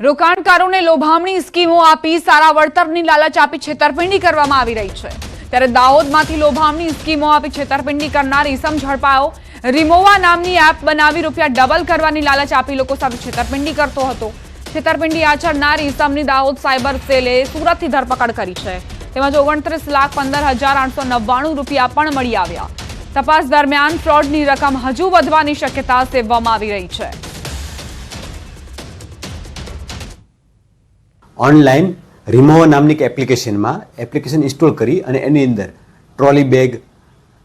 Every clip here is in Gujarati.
રોકાણકારોને લોભામણી સ્કીમો આપી સારા વળતરની લાલચ આપી છેતરપિંડી કરવામાં આવી રહી છે। ત્યારે દાહોદમાંથી લોભામણી સ્કીમો આપી છેતરપિંડી કરનાર ઈસમ ઝડપાયો। રિમોવા નામની એપ બનાવી રૂપિયા ડબલ કરવાની લાલચ આપી લોકો સાથે છેતરપિંડી કરતો હતો। છેતરપિંડી આચરનાર ઈસમની દાહોદ સાયબર સેલે સુરતથી ધરપકડ કરી છે। તેમજ 29,15,899 રૂપિયા પણ મળી આવ્યા। તપાસ દરમિયાન ફ્રોડની રકમ હજુ વધવાની શક્યતા સેવવામાં આવી રહી છે। ऑनलाइन रिमोवा नामनी एप्लिकेशन में एप्लिकेशन इंस्टॉल करी अने एनी अंदर ट्रॉली बेग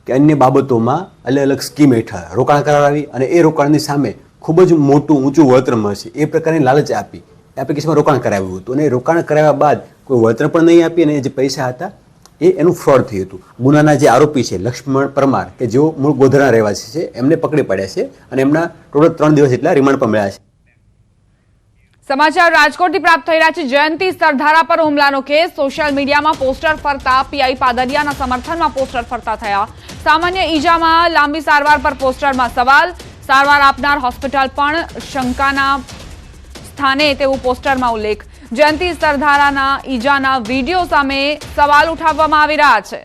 के अन्य बाबतों में अलग अलग स्कीम हेठळ रोकाण करावी अने ए रोकाणनी सामे खूब ज मोटुं ऊंचुं वळतर मळशे ए प्रकारनी लालच आपी एप्लिकेशन में रोकाण कराव्युं हतुं अने रोकाण कराव्या बाद कोई वळतर पण नहीं आपी अने जे पैसा हता ए एनुं फ्रॉड थयुं हतुं। गुनाना जे आरोपी छे लक्ष्मण परमार के जेओ मूळ गोधरा रहेवासी छे एमने पकड़ी पड्या छे अने एमना टोटल 3 दिवस जेटला रिमांड पण मळ्या छे। समाचार राजकोट प्राप्त थई रह्या छे। जयंती सरधारा पर हुमलानो केस सोशल मीडिया में पोस्टर फरता पीआई पादरियाना समर्थन में पोस्टर फरता थया। सामान्य ईजा में लांबी सारवार पर पोस्टर में सवाल सारवार आपनार होस्पिटल पण शंकाना स्थाने तेवुं पोस्टर में उल्लेख। जयंती सरधाराना ईजाना वीडियो सामे सवाल उठाववामां आवी रह्या छे।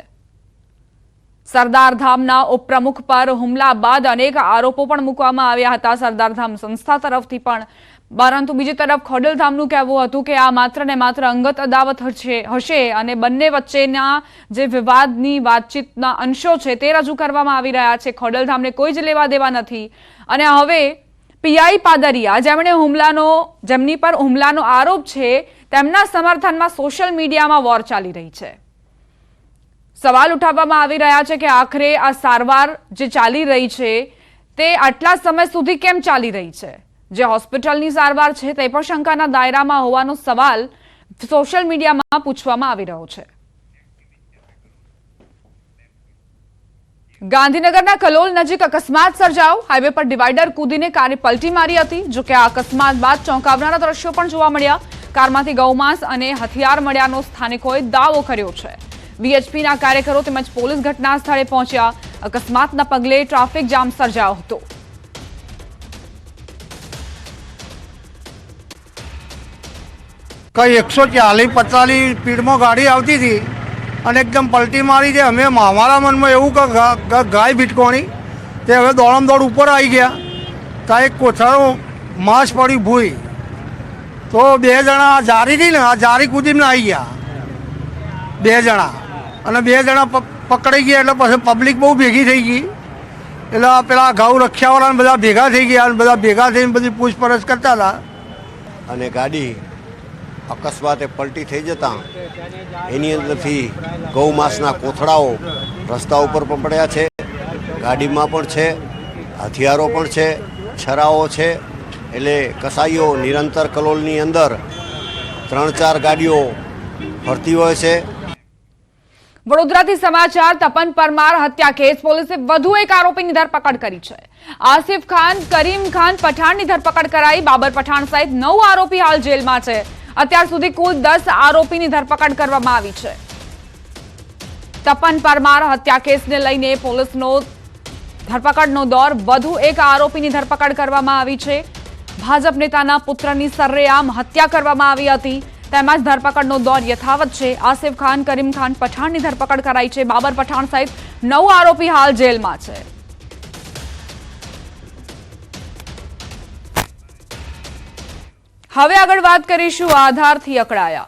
सरदारधामना उपप्रमुख पर हुमला बाद अनेक आरोपो पण मूकवामां आव्या हता सरदारधाम संस्था तरफथी पण। परंतु बीजी तरफ खोडलधामनुं कहेवुं हतुं के आ मात्र ने मात्र अंगत अदावत हशे अने बंने वच्चेना जे विवादनी वातचीतना अंशो छे ते रजू करवामां आवी रह्या छे। खोडलधाમને કોઈ જ લેવા દેવા નથી અને હવે પીઆઈ પાદરિયા જેમની પર હુમલાનો આરોપ છે તેમના સમર્થનમાં સોશિયલ મીડિયામાં વોર ચાલી રહી છે। સવાલ ઉઠાવવામાં આવી રહ્યા છે કે આખરે આ સારવાર જે ચાલી રહી છે તે આટલા સમય સુધી કેમ ચાલી રહી છે। જે હોસ્પિટલની સારવાર છે તે પણ શંકાના દાયરામાં હોવાનો સવાલ સોશિયલ મીડિયામાં પૂછવામાં આવી રહ્યો છે। ગાંધીનગરના કલોલ નજીક અકસ્માત સર્જાયો। હાઈવે પર ડિવાઈડર કૂદીને કારે પલટી મારી હતી। જો કે આ અકસ્માત બાદ ચોંકાવનારા દ્રશ્યો પણ જોવા મળ્યા। કારમાંથી ગૌમાંસ અને હથિયાર મળ્યાનો સ્થાનિકોએ દાવો કર્યો છે। વીએચપીના કાર્યકરો તેમજ પોલીસ ઘટના સ્થળે પહોંચ્યા। અકસ્માતના પગલે ટ્રાફિક જામ સર્જાયો હતો। कई 140-50 स्पीड में गाड़ी आती थी और एकदम पलटी मारी थी। हमें हमारा मन में एवं गाय भीटकोणी तो हमें दौड़म दौड़ ऊपर आई गया तो एक कोथारो मास पड़ी भूई तो 2 जना जारी थी ने आ जारी कूदी ने आई गया 2 जना અને 2 जना पकड़ी गया એટલે પછી પબ્લિક બહુ ભેગી થઈ ગઈ એટલે પેલા ઘાવ રક્ષાવાળા બધા ભેગા થઈ ગયા બધા ભેગા થઈને બધી પૂછપરછ કરતા હતા અને ગાડી અકસ્માતે પલટી થઈ જતા એની અંદરથી ગૌમાંસના કોથળાઓ રસ્તા ઉપર પણ પડ્યા છે, ગાડીમાં પણ છે, હથિયારો પણ છે, છરાઓ છે। એટલે કસાઈઓ નિરંતર કલોલની અંદર 3-4 ગાડીઓ ફરતી હોય છે। વડોદરાથી સમાચાર તપન પરમાર હત્યા કેસ પોલીસે વધુ એક આરોપીની ધરપકડ કરી છે। આસિફ ખાન કરીમ ખાન પઠાણની ધરપકડ કરાઈ। બાબર પઠાણ સહિત 9 આરોપી હાલ જેલમાં છે। અત્યાર સુધી કુલ 10 આરોપીની ધરપકડ કરવામાં આવી છે। તપન પરમાર હત્યા કેસને લઈને પોલીસનો ધરપકડનો દોર વધુ એક આરોપીની ધરપકડ કરવામાં આવી છે। ભાજપ નેતાના પુત્રની સરેઆમ હત્યા કરવામાં આવી હતી તેમજ ધરપકડનો દોર યથાવત છે। આસિફ ખાન કરીમ ખાન પઠાણની ધરપકડ કરાઈ છે। બાબર પઠાણ સહિત 9 આરોપી હાલ જેલમાં છે। હવે આગળ વાત કરીશું આધારથી અકળાયા।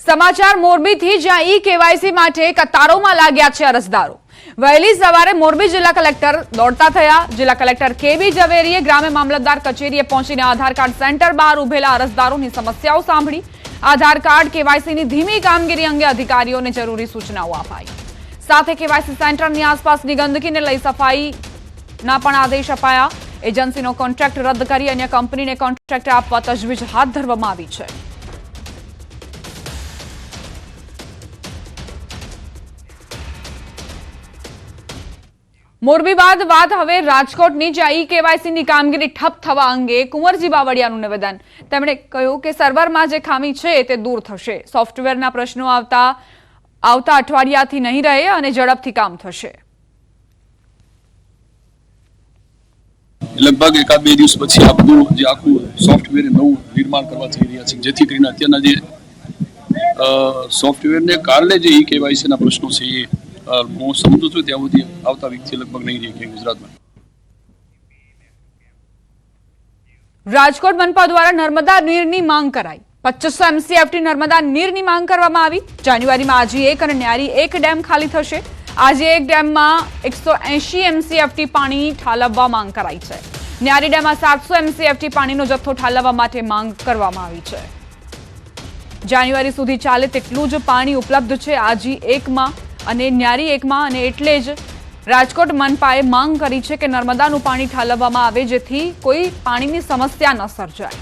સમાચાર મોરબીથી જ્યાં ઈ કેવાયસી માટે કતારોમાં લાગ્યા છે અરજદારો। વહેલી સવારે મોરબી જિલ્લા કલેક્ટર દોડતા થયા। જિલ્લા કલેક્ટર કેબી ઝવેરીએ ગ્રામ્ય મામલતદાર કચેરીએ પહોંચીને આધાર કાર્ડ સેન્ટર બહાર ઉભેલા અરજદારોની સમસ્યાઓ સાંભળી। આધાર કાર્ડ કેવાયસીની ધીમી કામગીરી અંગે અધિકારીઓને જરૂરી સૂચનાઓ અપાઈ। સાથે કેવાયસી સેન્ટરની આસપાસની ગંદકીને લઈ સફાઈના પણ આદેશ અપાયા। એજન્સીનો કોન્ટ્રાક્ટ રદ કરી અન્ય કંપનીને કોન્ટ્રાક્ટ આપવા તજવીજ હાથ ધરવામાં આવી છે। મોરબી બાદ વાત હવે રાજકોટની જ્યાં ઈ કેવાયસીની કામગીરી ઠપ થવા અંગે કુંવરજી બાવળિયાનું નિવેદન। તેમણે કહ્યું કે સર્વરમાં જે ખામી છે તે દૂર થશે। સોફ્ટવેરના પ્રશ્નો આવતા આવતા અઠવાડિયાથી નહીં રહે અને ઝડપથી કામ થશે। લગભગ એકાદ બે દિવસ પછી આ બધું જે આખું સોફ્ટવેર નવું નિર્માણ કરવા જઈ રહ્યા છે, જેથી કરીને અત્યારના જે સોફ્ટવેરને કારણે જે KYC ના પ્રશ્નો છે એ હું સમજુ છું ત્યાં સુધી આવતા વીકથી લગભગ નહીં રહે કે ગુજરાતમાં। રાજકોટ મનપા દ્વારા નર્મદા નીરની માંગ કરાઈ। 2500 MCFT નર્મદા નીરની માંગ કરવામાં આવી। જાન્યુઆરીમાં આજી 1 અને ન્યારી 1 ડેમ ખાલી થશે। આજે 1 ડેમમાં 180 MCFT પાણી ઠાલવવા માંગ કરાઈ છે। ન્યારી ડેમમાં 700 MCFT પાણીનો જથ્થો ઠાલવવા માટે માંગ કરવામાં આવી છે। જાન્યુઆરી સુધી ચાલે તેટલું જ પાણી ઉપલબ્ધ છે આજી 1માં અને ન્યારી 1માં, અને એટલે જ રાજકોટ મનપાએ માંગ કરી છે કે નર્મદાનું પાણી ઠાલવવામાં આવે જેથી કોઈ પાણીની સમસ્યા ન સર્જાય।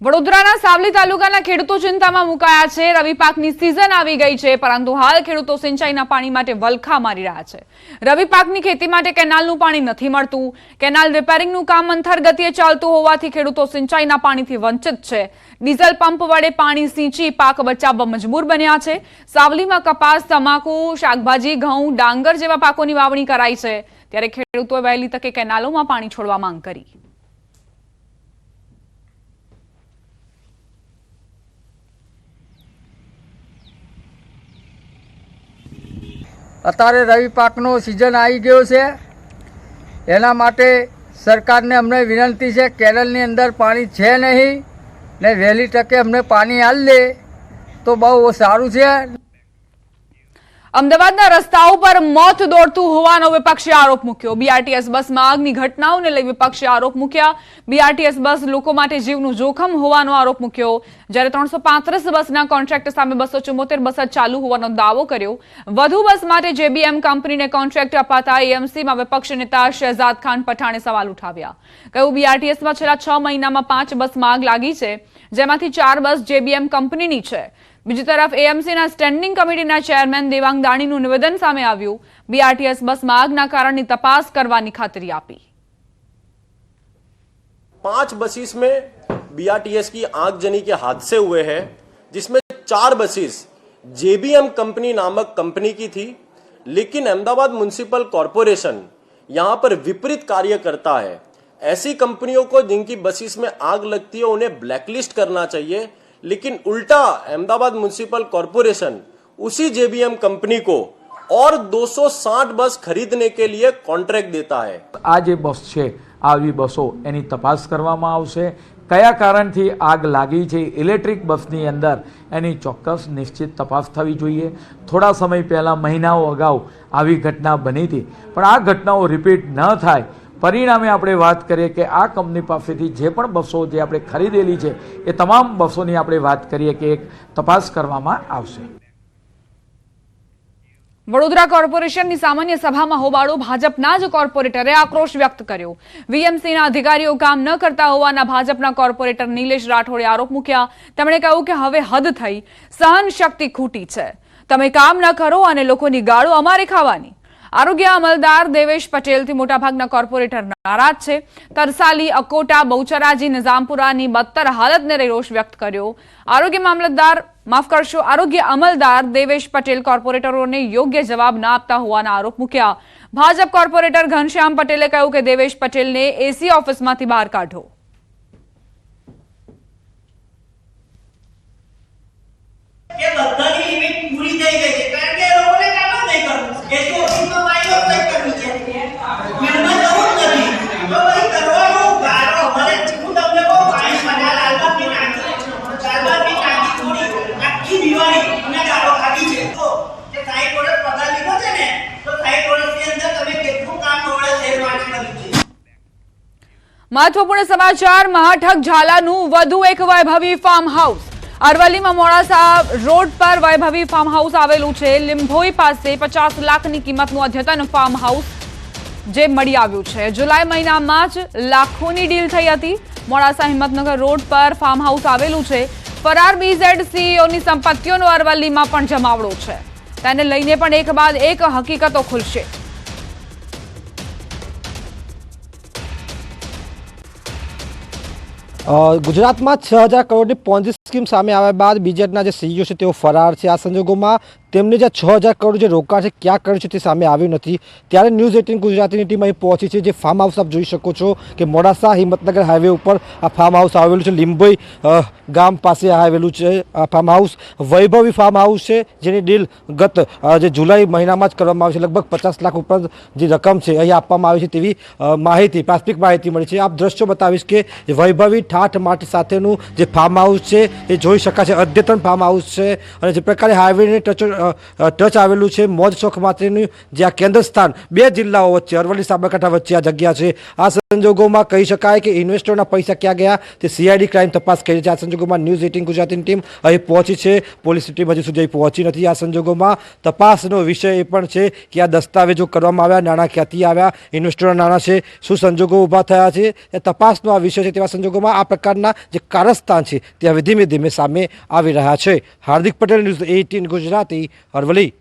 વડોદરાના સાવલી તાલુકાના ખેડૂતો ચિંતામાં મુકાયા છે। રવિ પાકની સિઝન આવી ગઈ છે, પરંતુ હાલ ખેડૂતો સિંચાઈના પાણી માટે વલખા મારી રહ્યા છે। રવિ પાકની ખેતી માટે કેનાલનું પાણી નથી મળતું। કેનાલ રિપેરિંગનું કામ મંથર ગતિએ ચાલતું હોવાથી ખેડૂતો સિંચાઈના પાણીથી વંચિત છે। ડીઝલ પંપ વડે પાણી સિંચી પાક બચાવવા મજબૂર બન્યા છે। સાવલીમાં કપાસ, તમાકુ, શાકભાજી, ઘઉં, ડાંગર જેવા પાકોની વાવણી કરાઈ છે, ત્યારે ખેડૂતોએ વહેલી તકે કેનાલોમાં પાણી છોડવા માંગ કરી। અત્યારે રવિ પાકનો સિઝન આવી ગયો છે, એના માટે સરકારને અમને વિનંતી છે, કેનાલની અંદર પાણી છે નહીં ને વહેલી તકે અમને પાણી આપી દે તો બહુ સારું છે। અમદાવાદના રસ્તાઓ પર મોત દોડતું હોવાનો વિપક્ષે આરોપ મૂક્યો। BRTS બસમાં આગની ઘટનાઓને લઈ વિપક્ષે આરોપ મૂક્યા। BRTS બસ લોકો માટે જીવનું જોખમ હોવાનો આરોપ મૂક્યો, જ્યારે 335 બસના કોન્ટ્રાક્ટ સામે 274 બસ જ ચાલુ હોવાનો દાવો કર્યો। વધુ બસ માટે JBM કંપનીને કોન્ટ્રાક્ટ અપાતા AMCમાં વિપક્ષ નેતા શહેજાદ ખાન પઠાણે સવાલ ઉઠાવ્યા। કહ્યું, BRTSમાં છેલ્લા 6 મહિનામાં 5 બસમાં આગ લાગી છે, જેમાંથી 4 બસ JBM કંપનીની છે। બીજી તરફ AMCના સ્ટેન્ડિંગ કમિટીના ચેરમેન દેવાંગ દાણીનું નિવેદન સામે આવ્યું। BRTS બસમાં આગના કારણની તપાસ કરવાની ખાતરી આપી। 5 बसेस में BRTS की आगजनी के हादसे हुए हैं, जिसमें 4 बसेस JBM कंपनी नामक कंपनी की थी, लेकिन अहमदाबाद म्युनिसिपल कॉरपोरेशन यहां पर विपरीत कार्य करता है। ऐसी कंपनियों को जिनकी बसेस में आग लगती है उन्हें ब्लैकलिस्ट करना चाहिए, लेकिन उल्टा अहमदाबाद म्युनिसिपल कॉरपोरेशन उसी JBM कंपनी को और 260 बस खरीदने के लिए कॉन्ट्रैक्ट देता है। આ જે બસ છે, આવી બસો એની તપાસ કરવામાં આવશે। કયા કારણથી આગ લાગી છે ઇલેક્ટ્રિક બસની અંદર એની ચોક્કસ નિશ્ચિત તપાસ થવી જોઈએ। થોડા સમય પહેલાં મહિનાઓ અગાઉ આવી ઘટના બની હતી, પણ આ ઘટનાઓ રિપીટ ન થાય પરિણામે આપણે વાત કરીએ કે આ કંપની પાસેથી જે પણ બસો જે આપણે ખરીદેલી છે એ તમામ બસોની આપણે વાત કરીએ કે એક તપાસ કરવામાં આવશે। વડોદરા કોર્પોરેશનની સામાન્ય સભામાં હોબાળો। ભાજપના જ કોર્પોરેટરે આક્રોશ વ્યક્ત કર્યો। VMCના અધિકારીઓ કામ ન કરતા હોવાના ભાજપના કોર્પોરેટર નિલેશ રાઠોડે આરોપ મૂક્યા। તેમણે કહ્યું કે હવે હદ થઈ, સહન શક્તિ ખૂટી છે। તમે કામ ન કરો અને લોકોની ગાળો અમારે ખાવાની। આરોગ્ય અમલદાર દેવેશ પટેલથી મોટાભાગના કોર્પોરેટર નારાજ છે। તરસાલી, અકોટા, બહુચરાજી, નિઝામપુરાની બદતર હાલતને લઈ રોષ વ્યક્ત કર્યો। આરોગ્ય અમલદાર દેવેશ પટેલ કોર્પોરેટરોને યોગ્ય જવાબ ન આપતા હોવાના આરોપ મૂક્યા। ભાજપ કોર્પોરેટર ઘનશ્યામ પટેલે કહ્યું કે દેવેશ પટેલને AC ઓફિસમાંથી બહાર કાઢો। મહત્વપૂર્ણ સમાચાર। મહાઠગ ઝાલાનું વધુ એક વૈભવી ફાર્મ હાઉસ। અરવલ્લીમાં મોડાસા રોડ પર વૈભવી ફાર્મ હાઉસ આવેલું છે। લીંભોઈ પાસે 50 લાખની કિંમતનું અદ્યતન ફાર્મ હાઉસ જે મળી આવ્યું છે। જુલાઈ મહિનામાં જ લાખોની ડીલ થઈ હતી। મોડાસા હિંમતનગર રોડ પર ફાર્મ હાઉસ આવેલું છે। ફરાર BZ CEOની સંપત્તિઓનો અરવલ્લીમાં પણ જમાવડો છે। તેને લઈને પણ એક બાદ એક હકીકતો ખુલશે। ગુજરાતમાં 6,000 કરોડની પોન્જી સ્કીમ સામે આવ્યા બાદ બીજેડના જે સીઈઓ છે તેઓ ફરાર છે. આ સંજોગોમાં તેમને જે 6,000 કરોડ જે રોકાણ છે ક્યાં કર્યું છે તે સામે આવ્યું નથી. ત્યારે ન્યૂઝ 18 ગુજરાતીની ટીમ અહીં પહોંચી છે. જે ફાર્મ હાઉસ આપ જોઈ શકો છો કે મોડાસા હિંમતનગર હાઈવે ઉપર આ ફાર્મ હાઉસ આવેલું છે. લીંબોઈ ગામ પાસે આવેલું છે આ ફાર્મ હાઉસ. વૈભવી ફાર્મ હાઉસ છે જેની ડીલ ગત જે જુલાઈ મહિનામાં જ કરવામાં આવી છે. લગભગ 50 લાખ ઉપરાંત જે રકમ છે અહીં આપવામાં આવી છે તેવી માહિતી પ્રાથમિક માહિતી મળી છે. આપ દ્રશ્યો બતાવીશ કે વૈભવી ઠાઠ માટ સાથેનું જે ફાર્મ હાઉસ છે એ જોઈ શકાય છે. અદ્યતન ફાર્મ હાઉસ છે અને જે પ્રકારે હાઈવેને ટચ આવેલું છે. મોજ શોખ માટેનું જે આ કેન્દ્ર સ્થાન 2 જિલ્લાઓ વચ્ચે અરવલ્લી સાબરકાંઠા વચ્ચે આ જગ્યા છે. આ સંજોગોમાં કહી શકાય કે ઇન્વેસ્ટરોના પૈસા ક્યાં ગયા તે CID ક્રાઇમ તપાસ કરી છે. આ સંજોગોમાં ન્યૂઝ 18 ગુજરાતીની ટીમ અહીં પહોંચી છે. પોલીસ ટીમ હજી સુધી પહોંચી નથી. આ સંજોગોમાં તપાસનો વિષય એ પણ છે કે આ દસ્તાવેજો કરવામાં આવ્યા, નાણાં ક્યાંથી આવ્યા, ઇન્વેસ્ટરોના નાણાં છે, શું સંજોગો ઊભા થયા છે એ તપાસનો આ વિષય છે. તેવા સંજોગોમાં આ પ્રકારના જે કારસ્તાન છે તે હવે ધીમે ધીમે સામે આવી રહ્યા છે. હાર્દિક પટેલ, ન્યૂઝ 18 ગુજરાતી, અરવલ્લી.